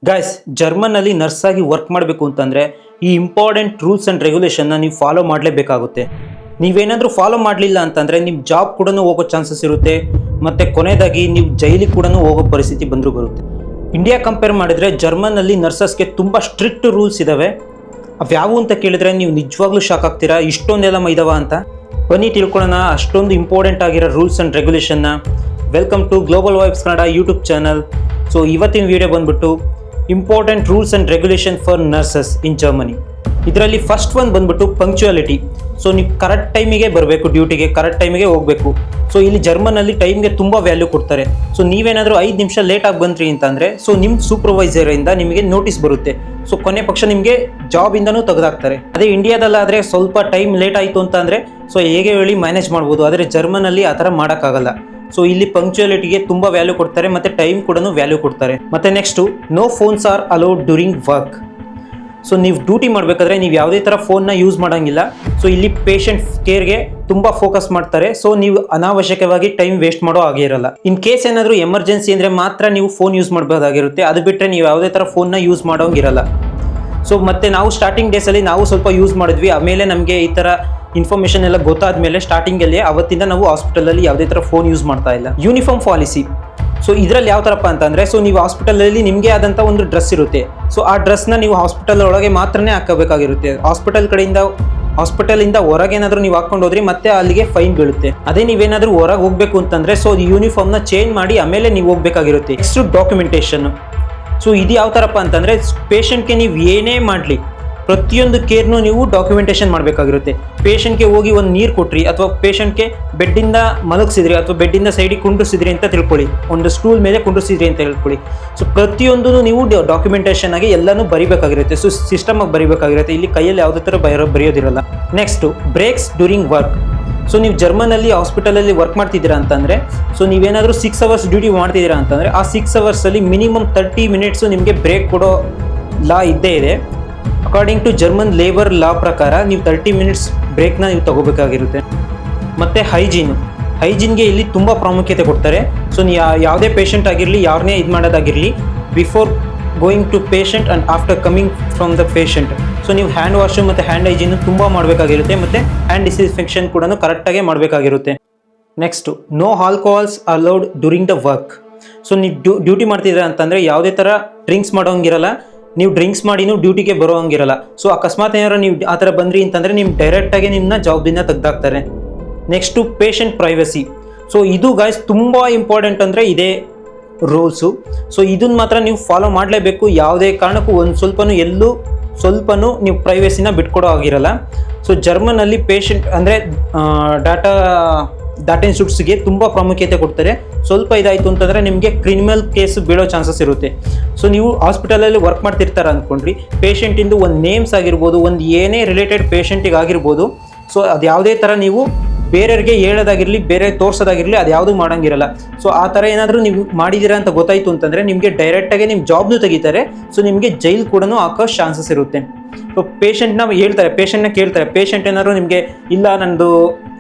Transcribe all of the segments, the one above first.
Guys, ಜರ್ಮನ್ನಲ್ಲಿ nurse ಆಗಿ work ಮಾಡಬೇಕು ಅಂತಂದರೆ ಈ ಇಂಪಾರ್ಟೆಂಟ್ ರೂಲ್ಸ್ ಆ್ಯಂಡ್ ರೆಗ್ಯುಲೇಷನ್ನ ನೀವು ಫಾಲೋ ಮಾಡಲೇಬೇಕಾಗುತ್ತೆ. ನೀವೇನಾದರೂ ಫಾಲೋ ಮಾಡಲಿಲ್ಲ ಅಂತಂದರೆ ನಿಮ್ಮ ಜಾಬ್ ಕೂಡ ಹೋಗೋ ಚಾನ್ಸಸ್ ಇರುತ್ತೆ. ಮತ್ತು ಕೊನೆಯದಾಗಿ ನೀವು ಜೈಲಿಗೆ ಕೂಡ ಹೋಗೋ ಪರಿಸ್ಥಿತಿ ಬರುತ್ತೆ. ಇಂಡಿಯಾ ಕಂಪೇರ್ ಮಾಡಿದರೆ ಜರ್ಮನ್ನಲ್ಲಿ ನರ್ಸಸ್ಗೆ ತುಂಬ ಸ್ಟ್ರಿಕ್ಟ್ ರೂಲ್ಸ್ ಇದ್ದಾವೆ. ಅವ್ಯಾವು ಅಂತ ಕೇಳಿದ್ರೆ ನೀವು ನಿಜವಾಗ್ಲೂ ಶಾಕ್ ಆಗ್ತೀರಾ, ಇಷ್ಟೊಂದೆಲ್ಲ ಇದಾವ ಅಂತ. ಬನ್ನಿ ತಿಳ್ಕೊಳ್ಳೋಣ ಅಷ್ಟೊಂದು ಇಂಪಾರ್ಟೆಂಟ್ ಆಗಿರೋ ರೂಲ್ಸ್ ಆ್ಯಂಡ್ ರೆಗ್ಯುಲೇಷನ್ನ. Welcome to global vibes Kannada YouTube channel. So ಇವತ್ತಿನ ವಿಡಿಯೋ ಬಂದ್ಬಿಟ್ಟು important rules and regulation for nurses in Germany. ಇದರಲ್ಲಿ ಫಸ್ಟ್ ಒನ್ ಬಂದ್ಬಿಟ್ಟು ಪಂಕ್ಚುಯಾಲಿಟಿ. ಸೊ ನೀವು ಕರೆಕ್ಟ್ ಟೈಮಿಗೆ ಬರಬೇಕು, ಡ್ಯೂಟಿಗೆ ಕರೆಕ್ಟ್ ಟೈಮಿಗೆ ಹೋಗಬೇಕು. ಸೊ ಇಲ್ಲಿ ಜರ್ಮನಲ್ಲಿ ಟೈಮ್ಗೆ ತುಂಬ ವ್ಯಾಲ್ಯೂ ಕೊಡ್ತಾರೆ. ಸೊ ನೀವೇನಾದರೂ 5 ನಿಮಿಷ ಲೇಟಾಗಿ ಬಂದ್ರಿ ಅಂತಂದರೆ ಸೊ ನಿಮ್ಮ ಸೂಪರ್ವೈಸರಿಂದ ನಿಮಗೆ ನೋಟಿಸ್ ಬರುತ್ತೆ. ಸೊ ಕೊನೆ ಪಕ್ಷ ನಿಮಗೆ ಜಾಬಿಂದನೂ ತೆಗೆದಾಕ್ತಾರೆ. ಅದೇ ಇಂಡಿಯಾದಲ್ಲಾದರೆ ಸ್ವಲ್ಪ ಟೈಮ್ ಲೇಟ್ ಆಯಿತು ಅಂತಂದರೆ ಸೊ ಹೇಗೆ ಹೇಳಿ ಮ್ಯಾನೇಜ್ ಮಾಡ್ಬೋದು. ಆದರೆ ಜರ್ಮನಲ್ಲಿ ಆ ಥರ ಮಾಡೋಕ್ಕಾಗಲ್ಲ. ಸೊ ಇಲ್ಲಿ ಪಂಕ್ಚುಯಾಲಿಟಿಗೆ ತುಂಬ ವ್ಯಾಲ್ಯೂ ಕೊಡ್ತಾರೆ ಮತ್ತು ಟೈಮ್ ಕೂಡ ವ್ಯಾಲ್ಯೂ ಕೊಡ್ತಾರೆ. ಮತ್ತು next no phones are allowed during work. So ನೀವು ಡ್ಯೂಟಿ ಮಾಡಬೇಕಾದ್ರೆ ನೀವು ಯಾವುದೇ ಥರ ಫೋನ್ನ ಯೂಸ್ ಮಾಡೋಂಗಿಲ್ಲ. ಸೊ ಇಲ್ಲಿ ಪೇಷಂಟ್ ಕೇರ್ಗೆ ತುಂಬ ಫೋಕಸ್ ಮಾಡ್ತಾರೆ. ಸೊ ನೀವು ಅನಾವಶ್ಯಕವಾಗಿ ಟೈಮ್ ವೇಸ್ಟ್ ಮಾಡೋ ಹಾಗೆ ಇರಲ್ಲ. ಇನ್ ಕೇಸ್ ಏನಾದರೂ ಎಮರ್ಜೆನ್ಸಿ ಅಂದರೆ ಮಾತ್ರ ನೀವು ಫೋನ್ ಯೂಸ್ ಮಾಡಬಹುದಾಗಿರುತ್ತೆ. ಅದು ಬಿಟ್ಟರೆ ನೀವು ಯಾವುದೇ ಥರ ಫೋನ್ನ ಯೂಸ್ ಮಾಡೋಂಗಿರಲ್ಲ. ಸೊ ಮತ್ತು ನಾವು ಸ್ಟಾರ್ಟಿಂಗ್ ಡೇಸಲ್ಲಿ ನಾವು ಸ್ವಲ್ಪ ಯೂಸ್ ಮಾಡಿದ್ವಿ. ಆಮೇಲೆ ನಮಗೆ ಈ ಥರ ಇನ್ಫಾರ್ಮೇಷನ್ ಎಲ್ಲ ಗೊತ್ತಾದ ಮೇಲೆ ಸ್ಟಾರ್ಟಿಂಗಲ್ಲಿ ಅವತ್ತಿಂದ ನಾವು ಹಾಸ್ಪಿಟಲಲ್ಲಿ ಯಾವುದೇ ಥರ ಫೋನ್ ಯೂಸ್ ಮಾಡ್ತಾ ಇಲ್ಲ. Uniform policy. ಸೊ ಇದರಲ್ಲಿ ಯಾವ ಥರಪ್ಪ ಅಂತಂದರೆ ಸೊ ನೀವು ಹಾಸ್ಪಿಟಲಲ್ಲಿ ನಿಮಗೆ ಆದಂಥ ಒಂದು ಡ್ರೆಸ್ ಇರುತ್ತೆ. ಸೊ ಆ ಡ್ರೆಸ್ನ ನೀವು ಹಾಸ್ಪಿಟಲ್ ಒಳಗೆ ಮಾತ್ರನೇ ಹಾಕಬೇಕಾಗಿರುತ್ತೆ. ಹಾಸ್ಪಿಟಲಿಂದ ಹೊರಗೇನಾದರೂ ನೀವು ಹಾಕ್ಕೊಂಡು ಹೋದ್ರಿ ಮತ್ತೆ ಅಲ್ಲಿಗೆ ಫೈನ್ ಬೀಳುತ್ತೆ. ಅದೇ ನೀವೇನಾದರೂ ಹೊರಗೆ ಹೋಗಬೇಕು ಅಂತಂದರೆ ಸೊ ಯೂನಿಫಾರ್ಮ್ನ ಚೇಂಜ್ ಮಾಡಿ ಆಮೇಲೆ ನೀವು ಹೋಗಬೇಕಾಗಿರುತ್ತೆ. Next documentation. ಸೊ ಇದು ಯಾವ ಥರಪ್ಪ ಅಂತಂದರೆ ಪೇಷಂಟ್ಗೆ ನೀವು ಏನೇ ಮಾಡಲಿ ಪ್ರತಿಯೊಂದು ಕೇರ್ನೂ ನೀವು ಡಾಕ್ಯುಮೆಂಟೇಷನ್ ಮಾಡಬೇಕಾಗಿರುತ್ತೆ. ಪೇಷಂಟ್ಗೆ ಹೋಗಿ ಒಂದು ನೀರು ಕೊಟ್ರಿ ಅಥವಾ ಪೇಷಂಟ್ಗೆ ಬೆಡ್ಡಿಂದ ಮಲಗಿಸಿದ್ರಿ ಅಥವಾ ಬೆಡ್ಡಿಂದ ಸೈಡಿಗೆ ಕುಂಡ್ರಿಸಿದ್ರಿ ಅಂತ ತಿಳ್ಕೊಳ್ಳಿ, ಒಂದು ಸ್ಟೂಲ್ ಮೇಲೆ ಕುಂಡ್ರಿಸಿದ್ರಿ ಅಂತ ಹೇಳ್ಕೊಳ್ಳಿ. ಸೊ ಪ್ರತಿಯೊಂದು ನೀವು ಡಾಕ್ಯುಮೆಂಟೇಷನ್ ಆಗಿ ಎಲ್ಲನೂ ಬರಿಬೇಕಾಗಿರುತ್ತೆ. ಸೊ ಸಿಸ್ಟಮಾಗಿ ಬರಿಬೇಕಾಗಿರುತ್ತೆ. ಇಲ್ಲಿ ಕೈಯಲ್ಲಿ ಯಾವುದೇ ಥರ ಬರೆಯೋದಿರಲ್ಲ. Next breaks during work. So ನೀವು ಜರ್ಮನಲ್ಲಿ ಹಾಸ್ಪಿಟಲಲ್ಲಿ ವರ್ಕ್ ಮಾಡ್ತಿದ್ದೀರಾ ಅಂತಂದರೆ ಸೊ ನೀವೇನಾದರೂ 6 ಅವರ್ಸ್ ಡ್ಯೂಟಿ ಮಾಡ್ತಿದ್ದೀರಾ ಅಂತಂದರೆ ಆ 6 ಅವರ್ಸಲ್ಲಿ ಮಿನಿಮಮ್ 30 ಮಿನಿಟ್ಸು ನಿಮಗೆ ಬ್ರೇಕ್ ಕೊಡೋ ಲಾ ಇದ್ದೇ ಇದೆ. According to German labour law ಪ್ರಕಾರ ನೀವು 30 ಮಿನಿಟ್ಸ್ ಬ್ರೇಕ್ನ ನೀವು ತಗೋಬೇಕಾಗಿರುತ್ತೆ. ಮತ್ತು ಹೈಜೀನ್ಗೆ ಇಲ್ಲಿ ತುಂಬ ಪ್ರಾಮುಖ್ಯತೆ ಕೊಡ್ತಾರೆ. ಸೊ ನೀವು ಯಾವುದೇ ಪೇಷಂಟ್ ಆಗಿರಲಿ, ಯಾರನ್ನೇ ಇದು ಮಾಡೋದಾಗಿರಲಿ, before going to patient and after coming from the patient so ನೀವು ಹ್ಯಾಂಡ್ ವಾಶು ಮತ್ತು ಹ್ಯಾಂಡ್ ಹೈಜೀನು ತುಂಬ ಮಾಡಬೇಕಾಗಿರುತ್ತೆ. ಮತ್ತು ಹ್ಯಾಂಡ್ ಡಿಸ್ಇನ್ಫೆಕ್ಷನ್ ಕೂಡ ಕರೆಕ್ಟಾಗಿ ಮಾಡಬೇಕಾಗಿರುತ್ತೆ. Next no alcohols allowed during the work. So ನೀವು ಡ್ಯೂಟಿ ಮಾಡ್ತಿದ್ದೀರಾ ಅಂತಂದರೆ ಯಾವುದೇ ಥರ ಡ್ರಿಂಕ್ಸ್ ಮಾಡೋಂಗಿರಲ್ಲ. ನೀವು ಡ್ರಿಂಕ್ಸ್ ಮಾಡಿನೂ ಡ್ಯೂಟಿಗೆ ಬರೋಂಗಿರಲ್ಲ. ಸೊ ಅಕಸ್ಮಾತ್ ಏನಾರು ನೀವು ಆ ಥರ ಬಂದ್ರಿ ಅಂತಂದರೆ ನೀವು ಡೈರೆಕ್ಟಾಗಿ ನಿಮ್ಮನ್ನ ಜಾಬ್ದಿಂದ ತೆಗೆದಾಕ್ತಾರೆ. Next patient privacy. ಸೊ ಇದು ಗಾಯ್ಸ್ ತುಂಬ ಇಂಪಾರ್ಟೆಂಟ್ ಅಂದರೆ ಇದೇ ರೂಲ್ಸು. ಸೊ ಇದನ್ನು ಮಾತ್ರ ನೀವು ಫಾಲೋ ಮಾಡಲೇಬೇಕು. ಯಾವುದೇ ಕಾರಣಕ್ಕೂ ಸ್ವಲ್ಪನೂ ನೀವು ಪ್ರೈವಸಿನ ಬಿಟ್ಕೊಡೋ ಆಗಿರಲ್ಲ. ಸೊ ಜರ್ಮನಲ್ಲಿ ಪೇಷಂಟ್ ಅಂದರೆ ಡಾಟಾ ಇನ್ಸ್ಟಿಟ್ಯೂಟ್ಸ್ಗೆ ತುಂಬ ಪ್ರಾಮುಖ್ಯತೆ ಕೊಡ್ತಾರೆ. ಸ್ವಲ್ಪ ಇದಾಯಿತು ಅಂತಂದರೆ ನಿಮಗೆ ಕ್ರಿಮಿನಲ್ ಕೇಸ್ ಬೀಳೋ ಚಾನ್ಸಸ್ ಇರುತ್ತೆ. ಸೊ ನೀವು ಹಾಸ್ಪಿಟಲಲ್ಲಿ ವರ್ಕ್ ಮಾಡ್ತಿರ್ತಾರ ಅಂದ್ಕೊಂಡ್ರಿ, ಪೇಷಂಟಿಂದು ಒಂದು ನೇಮ್ಸ್ ಆಗಿರ್ಬೋದು, ಒಂದು ಏನೇ ರಿಲೇಟೆಡ್ ಪೇಷಂಟಿಗೆ ಆಗಿರ್ಬೋದು. ಸೊ ಅದು ಯಾವುದೇ ಥರ ನೀವು ಬೇರೆಯವ್ರಿಗೆ ಹೇಳೋದಾಗಿರಲಿ, ಬೇರೆ ತೋರಿಸೋದಾಗಿರಲಿ, ಅದು ಯಾವುದೂ ಮಾಡೋಂಗಿರಲ್ಲ. ಸೊ ಆ ಥರ ಏನಾದರೂ ನೀವು ಮಾಡಿದ್ದೀರಾ ಅಂತ ಗೊತ್ತಾಯಿತು ಅಂತಂದರೆ ನಿಮಗೆ ಡೈರೆಕ್ಟಾಗಿ ನಿಮ್ಮ ಜಾಬ್ನು ತೆಗಿತಾರೆ. ಸೊ ನಿಮಗೆ ಜೈಲ್ ಕೂಡ ಹಾಕೋ ಚಾನ್ಸಸ್ ಇರುತ್ತೆ. ಸೊ ಪೇಷಂಟ್ನ ಕೇಳ್ತಾರೆ. ಪೇಷಂಟ್ ಏನಾದ್ರು ನಿಮಗೆ ಇಲ್ಲ ನಂದು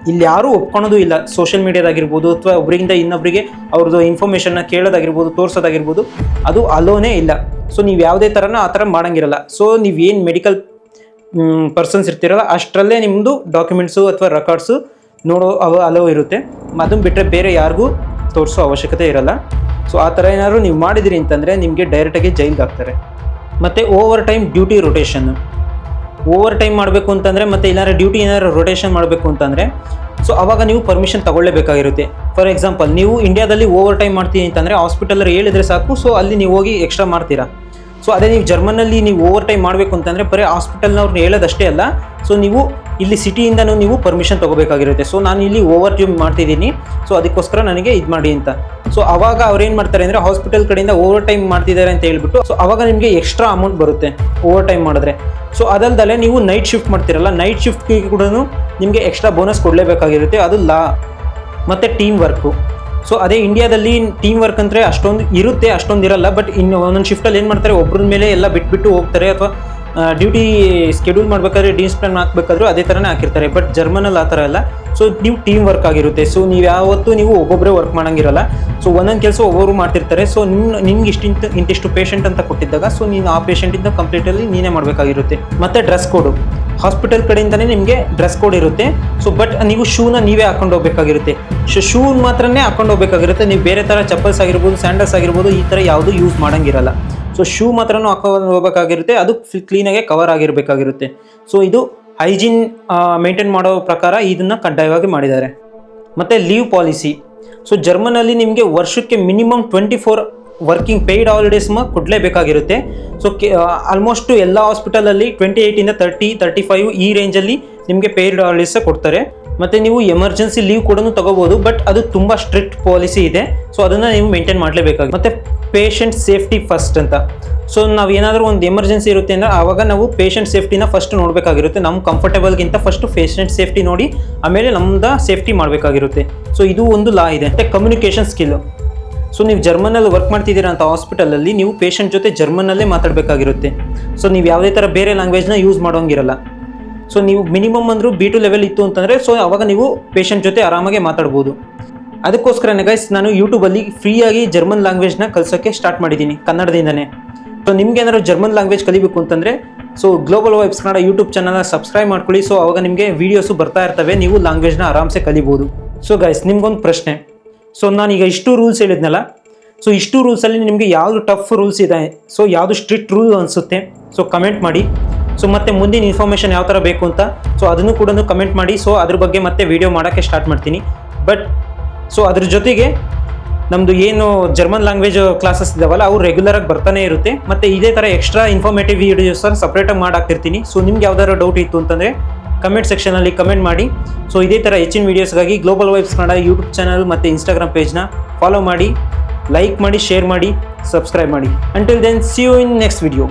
ಇಲ್ಲಿ ಯಾರೂ ಒಪ್ಕೊಳೋದು ಇಲ್ಲ, ಸೋಷಿಯಲ್ ಮೀಡಿಯಾದಾಗಿರ್ಬೋದು ಅಥವಾ ಒಬ್ಬರಿಂದ ಇನ್ನೊಬ್ಬರಿಗೆ ಅವ್ರದ್ದು ಇನ್ಫಾರ್ಮೇಷನ್ನ ಕೇಳೋದಾಗಿರ್ಬೋದು, ತೋರಿಸೋದಾಗಿರ್ಬೋದು, ಅದು ಅಲೋನೇ ಇಲ್ಲ. ಸೊ ನೀವು ಯಾವುದೇ ಥರನೂ ಆ ಥರ ಮಾಡೋಂಗಿರಲ್ಲ. ಸೊ ನೀವೇನು ಮೆಡಿಕಲ್ ಪರ್ಸನ್ಸ್ ಇರ್ತೀರಲ್ಲ ಅಷ್ಟರಲ್ಲೇ ನಿಮ್ಮದು ಡಾಕ್ಯುಮೆಂಟ್ಸು ಅಥವಾ ರೆಕಾರ್ಡ್ಸು ನೋಡೋ ಅಲೋ ಇರುತ್ತೆ. ಅದನ್ನು ಬಿಟ್ಟರೆ ಬೇರೆ ಯಾರಿಗೂ ತೋರಿಸೋ ಅವಶ್ಯಕತೆ ಇರಲ್ಲ. ಸೊ ಆ ಥರ ಏನಾದ್ರು ನೀವು ಮಾಡಿದಿರಿ ಅಂತಂದರೆ ನಿಮಗೆ ಡೈರೆಕ್ಟಾಗಿ ಜೈಲ್ಗೆ ಹಾಕ್ತಾರೆ. ಮತ್ತು over time duty rotation. Over time ಮಾಡಬೇಕು ಅಂತಂದರೆ ಮತ್ತು ಏನಾದ್ರು ಡ್ಯೂಟಿ ಏನಾದ್ರು ರೊಟೇಷನ್ ಮಾಡಬೇಕು ಅಂತಂದರೆ ಸೊ ಆವಾಗ ನೀವು ಪರ್ಮಿಷನ್ ತಗೊಳ್ಳೇಬೇಕಾಗಿರುತ್ತೆ. ಫಾರ್ ಎಕ್ಸಾಂಪಲ್ ನೀವು ಇಂಡಿಯಾದಲ್ಲಿ ಓವರ್ ಟೈಮ್ ಮಾಡ್ತೀನಿ ಅಂತಂದರೆ ಹಾಸ್ಪಿಟಲಲ್ಲಿ ಹೇಳಿದ್ರೆ ಸಾಕು. ಸೊ ಅಲ್ಲಿ ನೀವು ಹೋಗಿ ಎಕ್ಸ್ಟ್ರಾ ಮಾಡ್ತೀರಾ. ಸೊ ಅದೇ ನೀವು ಜರ್ಮನಲ್ಲಿ ನೀವು ಓವರ್ ಟೈಮ್ ಮಾಡಬೇಕು ಅಂತಂದರೆ ಬರೀ ಹಾಸ್ಪಿಟಲ್ನವ್ರನ್ನ ಹೇಳೋದಷ್ಟೇ ಅಲ್ಲ. ಸೊ ನೀವು ಇಲ್ಲಿ ಸಿಟಿಯಿಂದನೂ ನೀವು ಪರ್ಮಿಷನ್ ತೊಗೋಬೇಕಾಗಿರುತ್ತೆ. ಸೊ ನಾನು ಇಲ್ಲಿ ಓವರ್ ಟೈಮ್ ಮಾಡ್ತಿದ್ದೀನಿ, ಸೊ ಅದಕ್ಕೋಸ್ಕರ ನನಗೆ ಇದು ಮಾಡಿ ಅಂತ. ಸೊ ಅವಾಗ ಅವ್ರೇನು ಮಾಡ್ತಾರೆ ಅಂದರೆ ಹಾಸ್ಪಿಟಲ್ ಕಡೆಯಿಂದ ಓವರ್ ಟೈಮ್ ಮಾಡ್ತಿದ್ದಾರೆ ಅಂತ ಹೇಳ್ಬಿಟ್ಟು ಸೊ ಅವಾಗ ನಿಮಗೆ ಎಕ್ಸ್ಟ್ರಾ ಅಮೌಂಟ್ ಬರುತ್ತೆ ಓವರ್ ಟೈಮ್ ಮಾಡಿದ್ರೆ. ಸೊ ಅದಲ್ದಲ್ಲೇ ನೀವು ನೈಟ್ ಶಿಫ್ಟ್ ಮಾಡ್ತಿರಲ್ಲ, ನೈಟ್ ಶಿಫ್ಟ್ಗೆ ಕೂಡ ನಿಮಗೆ ಎಕ್ಸ್ಟ್ರಾ ಬೋನಸ್ ಕೊಡಲೇಬೇಕಾಗಿರುತ್ತೆ. ಅದು ಲಾ. ಮತ್ತು ಟೀಮ್ ವರ್ಕು. ಸೊ ಅದೇ ಇಂಡಿಯಾದಲ್ಲಿ ಟೀಮ್ ವರ್ಕ್ ಅಂದರೆ ಅಷ್ಟೊಂದು ಇರುತ್ತೆ, ಅಷ್ಟೊಂದು ಇರಲ್ಲ. ಬಟ್ ಇನ್ನು ಒಂದೊಂದು ಶಿಫ್ಟಲ್ಲಿ ಏನು ಮಾಡ್ತಾರೆ, ಒಬ್ಬರ ಮೇಲೆ ಎಲ್ಲ ಬಿಟ್ಬಿಟ್ಟು ಹೋಗ್ತಾರೆ ಅಥವಾ ಡ್ಯೂಟಿ ಸ್ಕೆಡ್ಯೂಲ್ ಮಾಡಬೇಕಾದ್ರೆ ಡಿಸಿಪ್ಲಿನ್ ಹಾಕಬೇಕಾದ್ರೂ ಅದೇ ಥರನೇ ಹಾಕಿರ್ತಾರೆ. ಬಟ್ ಜರ್ಮನಲ್ಲಿ ಆ ಥರ ಇಲ್ಲ. ಸೊ ನೀವು ಟೀಮ್ ವರ್ಕ್ ಆಗಿರುತ್ತೆ. ಸೊ ನೀವು ಯಾವತ್ತೂ ನೀವು ಒಬ್ಬೊಬ್ಬರೇ ವರ್ಕ್ ಮಾಡೋಂಗಿರಲ್ಲ. ಸೊ ಒಂದೊಂದು ಕೆಲಸ ಒಬ್ಬರು ಮಾಡ್ತಿರ್ತಾರೆ. ಸೊ ನಿಮ್ಗೆ ಇಂತಿಷ್ಟು ಪೇಷಂಟ್ ಅಂತ ಕೊಟ್ಟಿದ್ದಾಗ ಸೊ ನೀನು ಆ ಪೇಷಂಟಿಂದ ಕಂಪ್ಲೀಟಲ್ಲಿ ನೀನೇ ಮಾಡಬೇಕಾಗಿರುತ್ತೆ. ಮತ್ತು ಡ್ರೆಸ್ ಕೋಡು ಹಾಸ್ಪಿಟಲ್ ಕಡೆಯಿಂದನೇ ನಿಮಗೆ ಡ್ರೆಸ್ ಕೋಡ್ ಇರುತ್ತೆ. ಸೊ ಬಟ್ ನೀವು ಶೂನ ನೀವೇ ಹಾಕೊಂಡು ಹೋಗ್ಬೇಕಾಗಿರುತ್ತೆ. ಶೂ ಮಾತ್ರನೇ ಹಾಕೊಂಡು ಹೋಗ್ಬೇಕಾಗಿರುತ್ತೆ. ನೀವು ಬೇರೆ ಥರ ಚಪ್ಪಲ್ಸ್ ಆಗಿರ್ಬೋದು, ಸ್ಯಾಂಡಲ್ಸ್ ಆಗಿರ್ಬೋದು, ಈ ಥರ ಯಾವುದೂ ಯೂಸ್ ಮಾಡೋಂಗಿರಲ್ಲ. ಸೊ ಶೂ ಮಾತ್ರನೂ ಹಾಕೊಂಡು ಹೋಗ್ಬೇಕಾಗಿರುತ್ತೆ. ಅದು ಕ್ಲೀನಾಗೆ ಕವರ್ ಆಗಿರಬೇಕಾಗಿರುತ್ತೆ. ಸೊ ಇದು ಹೈಜೀನ್ ಮೇಂಟೈನ್ ಮಾಡೋ ಪ್ರಕಾರ ಇದನ್ನು ಕಡ್ಡಾಯವಾಗಿ ಮಾಡಿದ್ದಾರೆ. ಮತ್ತು ಲೀವ್ ಪಾಲಿಸಿ. ಸೊ ಜರ್ಮನಲ್ಲಿ ನಿಮಗೆ ವರ್ಷಕ್ಕೆ ಮಿನಿಮಮ್ 24 ವರ್ಕಿಂಗ್ ಪೇಯ್ಡ್ ಹಾಲಿಡೇಸ್ ಕೊಡಲೇಬೇಕಾಗಿರುತ್ತೆ. ಸೊ ಆಲ್ಮೋಸ್ಟ್ ಎಲ್ಲ ಹಾಸ್ಪಿಟಲಲ್ಲಿ 28ಇಂದ 35 ಈ ರೇಂಜಲ್ಲಿ ನಿಮಗೆ ಪೇಯ್ಡ್ ಹಾಲಿಡೇಸ್ ಕೊಡ್ತಾರೆ. ಮತ್ತು ನೀವು ಎಮರ್ಜೆನ್ಸಿ ಲೀವ್ ಕೂಡ ತೊಗೋಬೋದು. ಬಟ್ ಅದು ತುಂಬ ಸ್ಟ್ರಿಕ್ಟ್ ಪಾಲಿಸಿ ಇದೆ. ಸೊ ಅದನ್ನು ನೀವು ಮೇಂಟೈನ್ ಮಾಡಲೇಬೇಕಾಗುತ್ತೆ. ಮತ್ತು ಪೇಷಂಟ್ ಸೇಫ್ಟಿ ಫಸ್ಟ್ ಅಂತ. ಸೊ ನಾವು ಏನಾದರೂ ಒಂದು ಎಮರ್ಜೆನ್ಸಿ ಇರುತ್ತೆ ಅಂದರೆ ಆವಾಗ ನಾವು ಪೇಷಂಟ್ ಸೇಫ್ಟಿನ ಫಸ್ಟ್ ನೋಡಬೇಕಾಗಿರುತ್ತೆ. ನಮ್ಮ ಕಂಫರ್ಟೇಬಲ್ಗಿಂತ ಫಸ್ಟು ಪೇಷಂಟ್ ಸೇಫ್ಟಿ ನೋಡಿ ಆಮೇಲೆ ನಮ್ಮದು ಸೇಫ್ಟಿ ಮಾಡಬೇಕಾಗಿರುತ್ತೆ. ಸೊ ಇದು ಒಂದು ಲಾ ಇದೆ. ಮತ್ತು ಕಮ್ಯುನಿಕೇಷನ್ ಸ್ಕಿಲ್ಲು. ಸೊ ನೀವು ಜರ್ಮನಲ್ಲಿ ವರ್ಕ್ ಮಾಡ್ತಿದ್ದೀರಾ ಅಂತ ಹಾಸ್ಪಿಟಲಲ್ಲಿ ನೀವು ಪೇಷಂಟ್ ಜೊತೆ ಜರ್ಮನ್ನಲ್ಲೇ ಮಾತಾಡಬೇಕಾಗಿರುತ್ತೆ. ಸೊ ನೀವು ಯಾವುದೇ ಥರ ಬೇರೆ ಲ್ಯಾಂಗ್ವೇಜ್ನ ಯೂಸ್ ಮಾಡೋಂಗಿರಲ್ಲ. ಸೊ ನೀವು ಮಿನಿಮಮ್ ಅಂದರೂ B2 ಲೆವೆಲ್ ಇತ್ತು ಅಂತಂದರೆ ಸೊ ಆವಾಗ ನೀವು ಪೇಷಂಟ್ ಜೊತೆ ಆರಾಮಾಗಿ ಮಾತಾಡ್ಬೋದು. ಅದಕ್ಕೋಸ್ಕರನೇ ಗೈಸ್ ನಾನು ಯೂಟ್ಯೂಬಲ್ಲಿ ಫ್ರೀಯಾಗಿ ಜರ್ಮನ್ ಲ್ಯಾಂಗ್ವೇಜ್ನ ಕಲಿಸೋಕ್ಕೆ ಸ್ಟಾರ್ಟ್ ಮಾಡಿದ್ದೀನಿ ಕನ್ನಡದಿಂದನೇ. ಸೊ ನಿಮ್ಗೆ ಏನಾದ್ರು ಜರ್ಮನ್ ಲ್ಯಾಂಗ್ವೇಜ್ ಕಲಿಬೇಕು ಅಂತಂದರೆ so global vibes Kannada YouTube ಚಾನಲ್ನ ಸಬ್ಸ್ಕ್ರೈಬ್ ಮಾಡ್ಕೊಳ್ಳಿ. ಸೊ ಆವಾಗ ನಿಮಗೆ ವೀಡಿಯೋಸು ಬರ್ತಾ ಇರ್ತವೆ, ನೀವು ಲ್ಯಾಂಗ್ವೇಜ್ನ ಆರಾಮ್ಸೆ ಕಲಿಬೋದು. ಸೊ ಗೈಸ್ ನಿಮ್ಗೊಂದು ಪ್ರಶ್ನೆ. ಸೊ ನಾನೀಗ ಇಷ್ಟು ರೂಲ್ಸ್ ಹೇಳಿದ್ನಲ್ಲ, ಸೊ ಇಷ್ಟು ರೂಲ್ಸಲ್ಲಿ ನಿಮಗೆ ಯಾವುದು ಟಫ್ ರೂಲ್ಸ್ ಇದೆ, ಸೊ ಯಾವುದು ಸ್ಟ್ರಿಕ್ಟ್ ರೂಲ್ ಅನಿಸುತ್ತೆ ಸೊ ಕಮೆಂಟ್ ಮಾಡಿ. ಸೊ ಮತ್ತೆ ಮುಂದಿನ ಇನ್ಫಾರ್ಮೇಷನ್ ಯಾವ ಥರ ಬೇಕು ಅಂತ ಸೊ ಅದನ್ನು ಕೂಡ ಕಮೆಂಟ್ ಮಾಡಿ. ಸೊ ಅದ್ರ ಬಗ್ಗೆ ಮತ್ತೆ ವೀಡಿಯೋ ಮಾಡೋಕ್ಕೆ ಸ್ಟಾರ್ಟ್ ಮಾಡ್ತೀನಿ. ಬಟ್ ಸೊ ಅದ್ರ ಜೊತೆಗೆ ನಮ್ಮದು ಏನು ಜರ್ಮನ್ ಲ್ಯಾಂಗ್ವೇಜ್ ಕ್ಲಾಸಸ್ ಇದಾವಲ್ಲ ಅವು ರೆಗ್ಯುಲರಾಗಿ ಬರ್ತಾನೆ ಇರುತ್ತೆ. ಮತ್ತು ಇದೇ ಥರ ಎಕ್ಸ್ಟ್ರಾ ಇನ್ಫಾರ್ಮೇಟಿವ್ ವೀಡಿಯೋಸ್ ಸಪ್ರೇಟಾಗಿ ಮಾಡಾಕ್ತಿರ್ತೀನಿ. ಸೊ ನಿಮ್ಗೆ ಯಾವ್ದಾದ್ರು ಡೌಟ್ ಇತ್ತು ಅಂತಂದರೆ ಕಮೆಂಟ್ ಸೆಕ್ಷನಲ್ಲಿ ಕಮೆಂಟ್ ಮಾಡಿ. ಸೊ ಇದೇ ಥರ ಹೆಚ್ಚಿನ ವೀಡಿಯೋಸ್ಗಾಗಿ global vibes Kannada YouTube channel ಮತ್ತು ಇನ್ಸ್ಟಾಗ್ರಾಮ್ ಪೇಜ್ನ ಫಾಲೋ ಮಾಡಿ, ಲೈಕ್ ಮಾಡಿ, ಶೇರ್ ಮಾಡಿ, ಸಬ್ಸ್ಕ್ರೈಬ್ ಮಾಡಿ. Until then see you in next video.